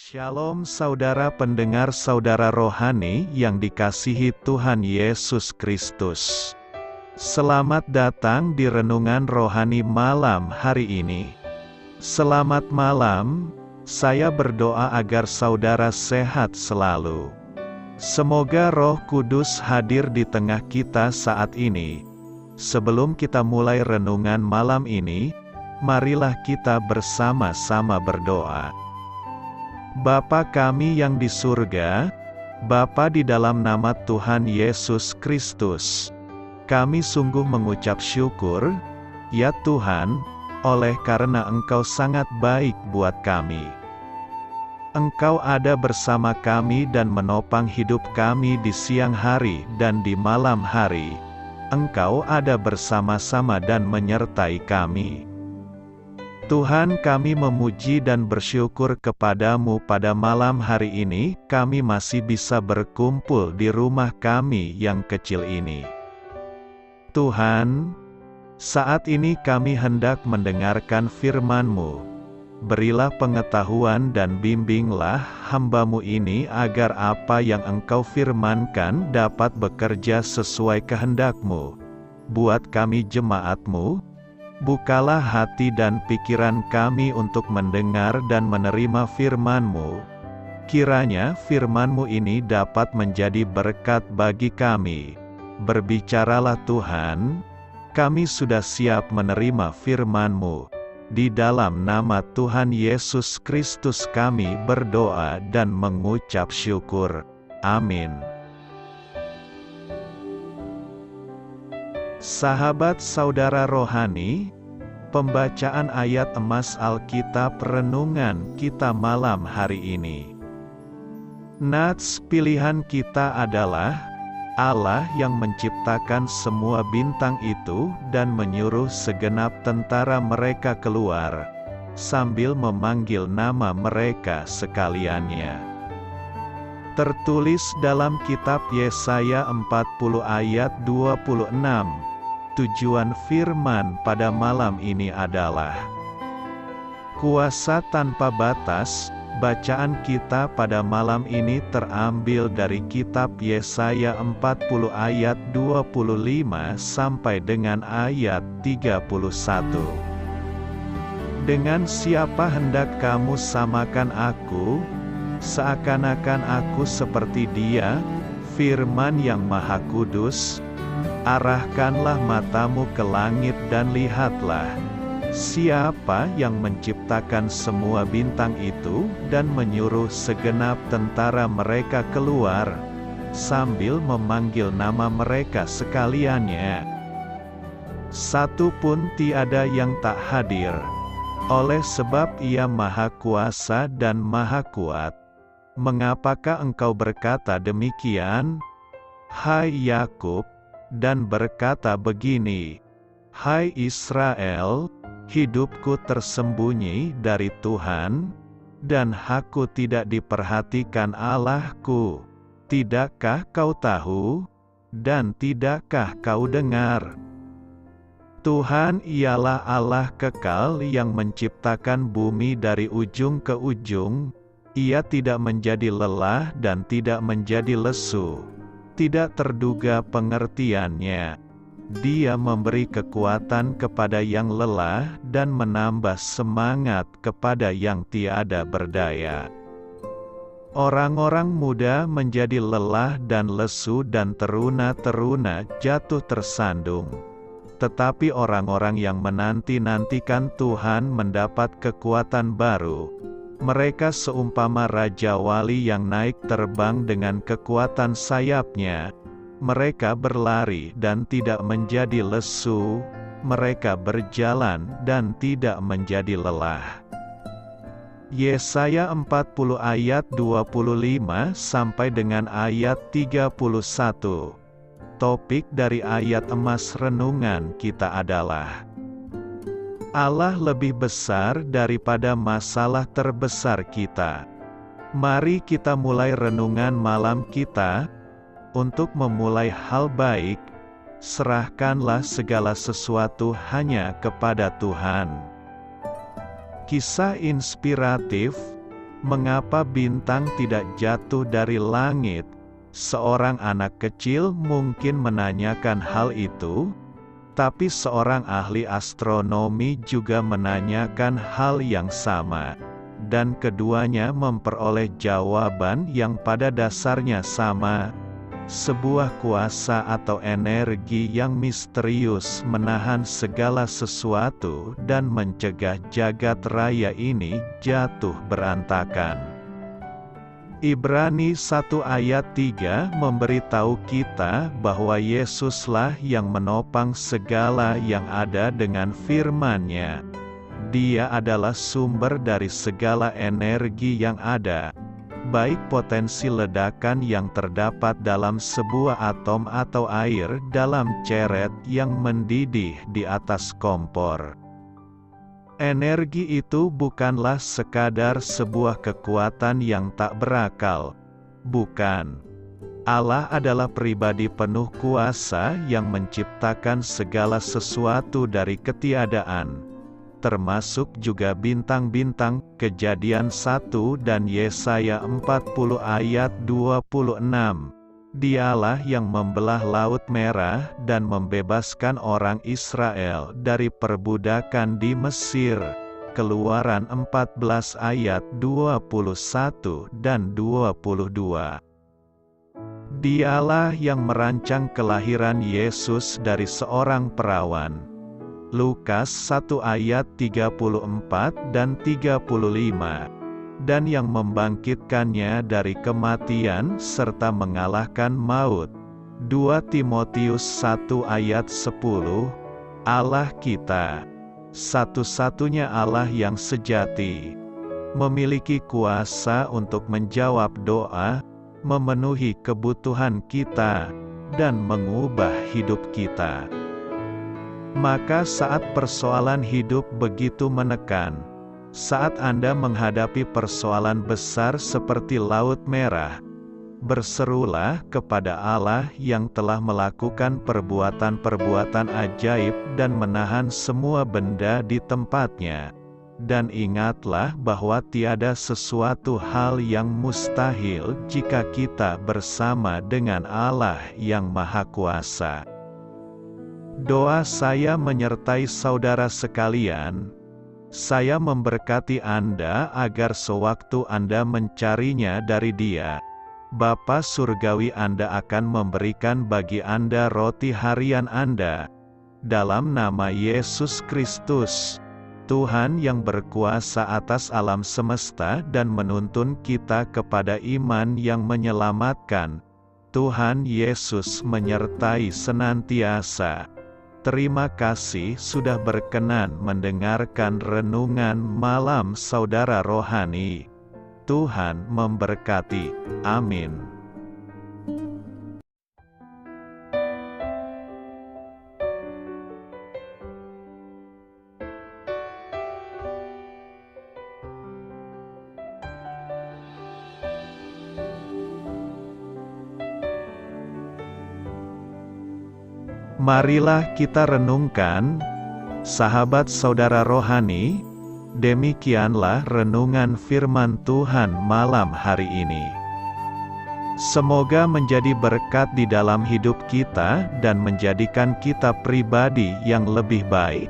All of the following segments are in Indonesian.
Shalom saudara pendengar saudara rohani yang dikasihi Tuhan Yesus Kristus. Selamat datang di Renungan Rohani malam hari ini. Selamat malam, saya berdoa agar saudara sehat selalu. Semoga Roh Kudus hadir di tengah kita saat ini. Sebelum kita mulai renungan malam ini, marilah kita bersama-sama berdoa. Bapa kami yang di surga, Bapa di dalam nama Tuhan Yesus Kristus, kami sungguh mengucap syukur, ya Tuhan, oleh karena Engkau sangat baik buat kami. Engkau ada bersama kami dan menopang hidup kami di siang hari dan di malam hari. Engkau ada bersama-sama dan menyertai kami. Tuhan, kami memuji dan bersyukur kepadamu pada malam hari ini, kami masih bisa berkumpul di rumah kami yang kecil ini. Tuhan, saat ini kami hendak mendengarkan firman-Mu. Berilah pengetahuan dan bimbinglah hamba-Mu ini agar apa yang Engkau firmankan dapat bekerja sesuai kehendak-Mu. Buat kami jemaat-Mu, bukalah hati dan pikiran kami untuk mendengar dan menerima firman-Mu. Kiranya firman-Mu ini dapat menjadi berkat bagi kami. Berbicaralah Tuhan, kami sudah siap menerima firman-Mu. Di dalam nama Tuhan Yesus Kristus kami berdoa dan mengucap syukur. Amin. Sahabat saudara rohani, pembacaan ayat emas Alkitab renungan kita malam hari ini. Nats pilihan kita adalah Allah yang menciptakan semua bintang itu dan menyuruh segenap tentara mereka keluar, sambil memanggil nama mereka sekaliannya. Tertulis dalam kitab Yesaya 40 ayat 26. Tujuan firman pada malam ini adalah kuasa tanpa batas. Bacaan kita pada malam ini terambil dari kitab Yesaya 40 ayat 25 sampai dengan ayat 31. Dengan siapa hendak kamu samakan aku? Seakan-akan aku seperti Dia, firman yang Maha Kudus. Arahkanlah matamu ke langit dan lihatlah, siapa yang menciptakan semua bintang itu dan menyuruh segenap tentara mereka keluar, sambil memanggil nama mereka sekaliannya. Satu pun tiada yang tak hadir, oleh sebab Ia Maha Kuasa dan Maha Kuat. Mengapakah engkau berkata demikian, hai Yakub, dan berkata begini, hai Israel, hidupku tersembunyi dari Tuhan, dan hakku tidak diperhatikan Allahku. Tidakkah kau tahu, dan tidakkah kau dengar? Tuhan ialah Allah kekal yang menciptakan bumi dari ujung ke ujung. Ia tidak menjadi lelah dan tidak menjadi lesu. Tidak terduga pengertiannya. Dia memberi kekuatan kepada yang lelah dan menambah semangat kepada yang tiada berdaya. Orang-orang muda menjadi lelah dan lesu dan teruna-teruna jatuh tersandung. Tetapi orang-orang yang menanti-nantikan Tuhan mendapat kekuatan baru. Mereka seumpama Raja Wali yang naik terbang dengan kekuatan sayapnya. Mereka berlari dan tidak menjadi lesu, mereka berjalan dan tidak menjadi lelah. Yesaya 40 ayat 25 sampai dengan ayat 31. Topik dari ayat emas renungan kita adalah Allah lebih besar daripada masalah terbesar kita. Mari kita mulai renungan malam kita. Untuk memulai hal baik, serahkanlah segala sesuatu hanya kepada Tuhan. Kisah inspiratif, Mengapa bintang tidak jatuh dari langit? Seorang anak kecil mungkin menanyakan hal itu, tapi seorang ahli astronomi juga menanyakan hal yang sama, dan keduanya memperoleh jawaban yang pada dasarnya sama. Sebuah kuasa atau energi yang misterius menahan segala sesuatu dan mencegah jagat raya ini jatuh berantakan. Ibrani 1 ayat 3 memberitahu kita bahwa Yesuslah yang menopang segala yang ada dengan firman-Nya. Dia adalah sumber dari segala energi yang ada, baik potensi ledakan yang terdapat dalam sebuah atom atau air dalam ceret yang mendidih di atas kompor. Energi itu bukanlah sekadar sebuah kekuatan yang tak berakal. Bukan. Allah adalah pribadi penuh kuasa yang menciptakan segala sesuatu dari ketiadaan, termasuk juga bintang-bintang. Kejadian 1 dan Yesaya 40 ayat 26. Dialah yang membelah Laut Merah dan membebaskan orang Israel dari perbudakan di Mesir. Keluaran 14 ayat 21 dan 22. Dialah yang merancang kelahiran Yesus dari seorang perawan. Lukas 1 ayat 34 dan 35. Dan yang membangkitkannya dari kematian serta mengalahkan maut. 2 Timotius 1 ayat 10. Allah kita, satu-satunya Allah yang sejati, memiliki kuasa untuk menjawab doa, memenuhi kebutuhan kita, dan mengubah hidup kita. Maka saat persoalan hidup begitu menekan, saat Anda menghadapi persoalan besar seperti Laut Merah, berserulah kepada Allah yang telah melakukan perbuatan-perbuatan ajaib dan menahan semua benda di tempatnya. Dan ingatlah bahwa tiada sesuatu hal yang mustahil jika kita bersama dengan Allah yang Maha Kuasa. Doa saya menyertai saudara sekalian. Saya memberkati Anda agar sewaktu Anda mencarinya dari Dia, Bapa Surgawi Anda akan memberikan bagi Anda roti harian Anda. Dalam nama Yesus Kristus, Tuhan yang berkuasa atas alam semesta dan menuntun kita kepada iman yang menyelamatkan, Tuhan Yesus menyertai senantiasa. Terima kasih sudah berkenan mendengarkan renungan malam saudara rohani. Tuhan memberkati. Amin. Marilah kita renungkan, sahabat saudara rohani, demikianlah renungan firman Tuhan malam hari ini. Semoga menjadi berkat di dalam hidup kita dan menjadikan kita pribadi yang lebih baik.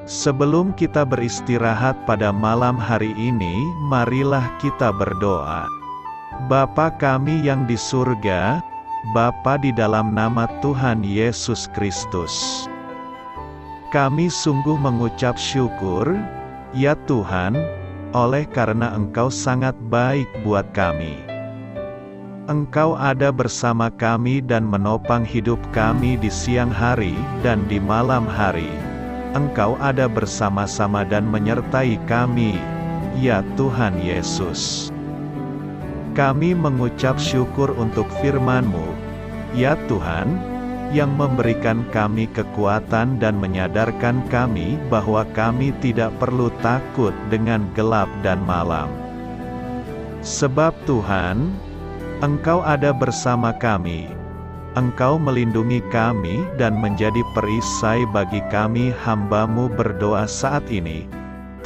Sebelum kita beristirahat pada malam hari ini, marilah kita berdoa. Bapa kami yang di surga, Bapa di dalam nama Tuhan Yesus Kristus, kami sungguh mengucap syukur, ya Tuhan, oleh karena Engkau sangat baik buat kami. Engkau ada bersama kami dan menopang hidup kami di siang hari dan di malam hari. Engkau ada bersama-sama dan menyertai kami, ya Tuhan Yesus. Kami mengucap syukur untuk firman-Mu, ya Tuhan, yang memberikan kami kekuatan dan menyadarkan kami bahwa kami tidak perlu takut dengan gelap dan malam. Sebab Tuhan, Engkau ada bersama kami. Engkau melindungi kami dan menjadi perisai bagi kami hamba-Mu berdoa saat ini.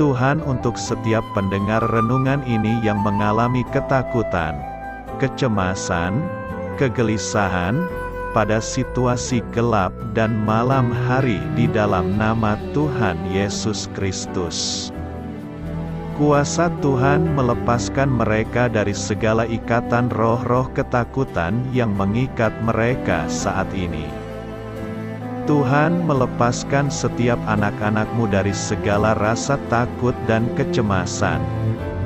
Tuhan, untuk setiap pendengar renungan ini yang mengalami ketakutan, kecemasan, kegelisahan, pada situasi gelap dan malam hari, di dalam nama Tuhan Yesus Kristus. Kuasa Tuhan melepaskan mereka dari segala ikatan roh-roh ketakutan yang mengikat mereka saat ini. Tuhan melepaskan setiap anak-anak-Mu dari segala rasa takut dan kecemasan.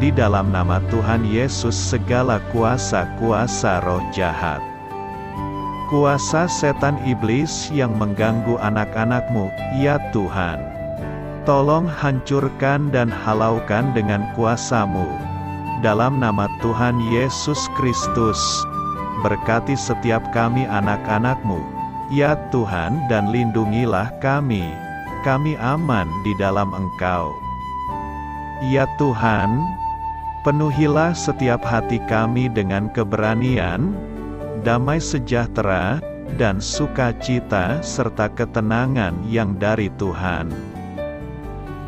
Di dalam nama Tuhan Yesus, segala kuasa-kuasa roh jahat, kuasa setan iblis yang mengganggu anak-anak-Mu, ya Tuhan, tolong hancurkan dan halaukan dengan kuasa-Mu. Dalam nama Tuhan Yesus Kristus, berkati setiap kami anak-anak-Mu, ya Tuhan, dan lindungilah kami. Kami aman di dalam Engkau. Ya Tuhan, penuhilah setiap hati kami dengan keberanian, damai sejahtera, dan sukacita serta ketenangan yang dari Tuhan.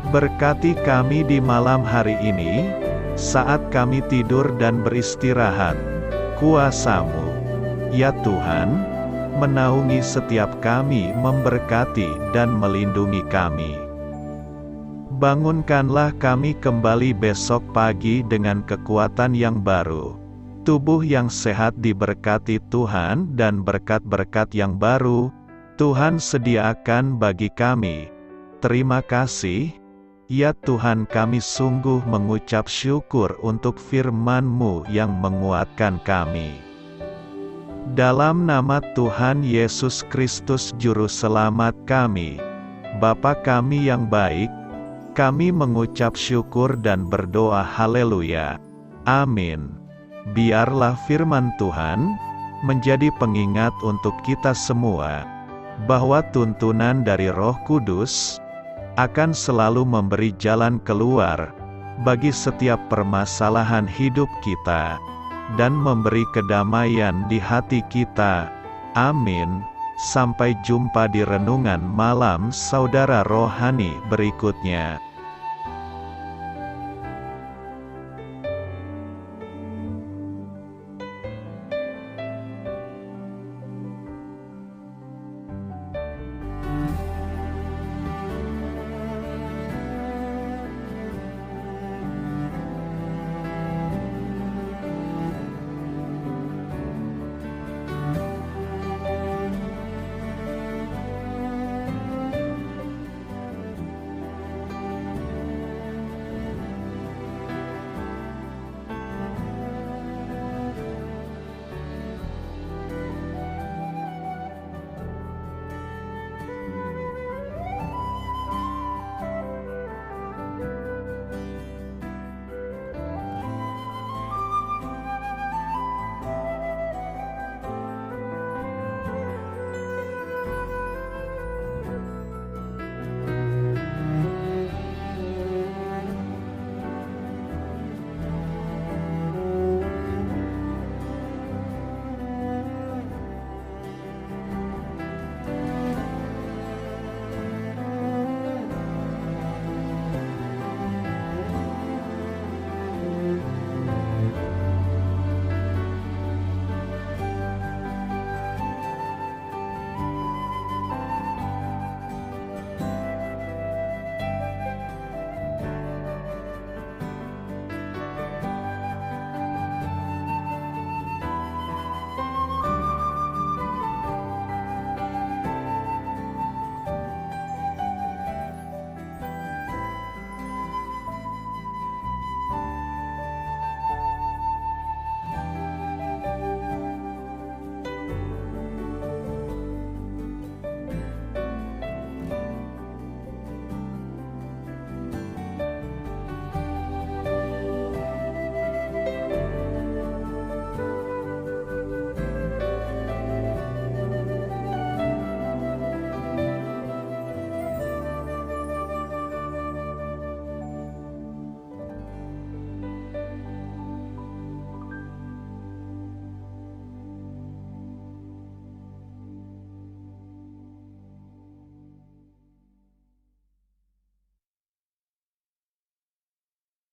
Berkati kami di malam hari ini, saat kami tidur dan beristirahat. Kuasa-Mu, ya Tuhan, menaungi setiap kami, memberkati dan melindungi kami. Bangunkanlah kami kembali besok pagi dengan kekuatan yang baru, tubuh yang sehat diberkati Tuhan, dan berkat-berkat yang baru Tuhan sediakan bagi kami. Terima kasih, ya Tuhan, kami sungguh mengucap syukur untuk firman-Mu yang menguatkan kami. Dalam nama Tuhan Yesus Kristus Juru Selamat kami, Bapa kami yang baik, kami mengucap syukur dan berdoa haleluya. Amin. Biarlah firman Tuhan menjadi pengingat untuk kita semua, bahwa tuntunan dari Roh Kudus akan selalu memberi jalan keluar bagi setiap permasalahan hidup kita, dan memberi kedamaian di hati kita. Amin. Sampai jumpa di renungan malam saudara rohani berikutnya.